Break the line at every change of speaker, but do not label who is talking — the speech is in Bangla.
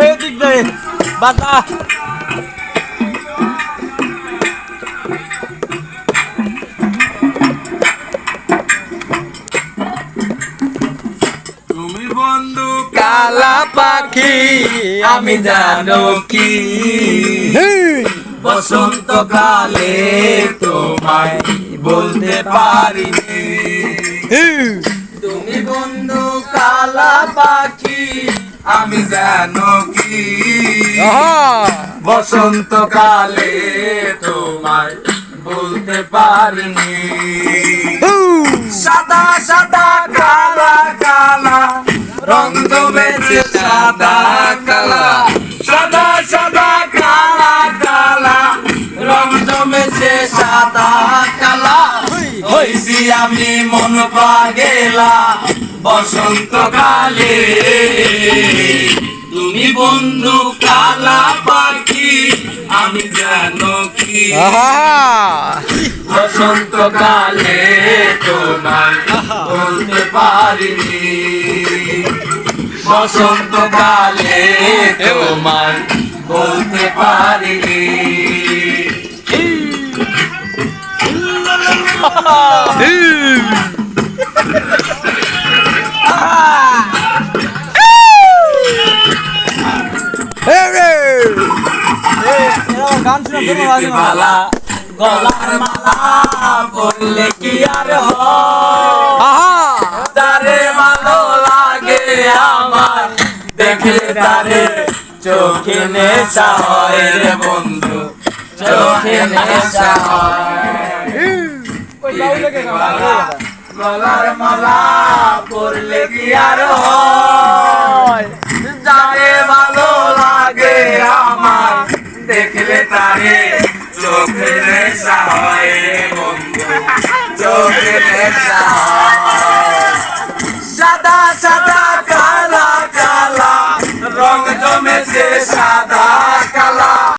এই দিক দে বাতা
তুমি বন্ধু কালা পাখি আমি জানো কি বসন্তকালে তোমায় বলতে পারিনি তুমি বন্ধু কালা পাখি আমি জানো কি বসন্তকালে তোমায় বলতে পারিনি সাদা সাদা কালা কালা রং জমেছে সাদা কালা সাদা সাদা কালা কালা রং জমেছে সাদা কালা হইছি আমি মন পাগেলা বসন্তকালে তুমি বন্ধু কালা পাখি আমি জানো কি বসন্তকালে তোমায় বলতে পারিনি বসন্তকালে তোমায় বলতে পারিনি
গান শুনে মালা গলার মালা বললে কি আর
তারে ভালো লাগে আমার দেখলে তারে চোখে নেশা হয় রে বন্ধু চোখে নেশা হয় গলার মালা পরলে কি আর হয় যারে ভালো লাগে আমার দেখলে তারে চোখে নেশা হয় রে বন্ধু চোখে নেশা হয় সাদা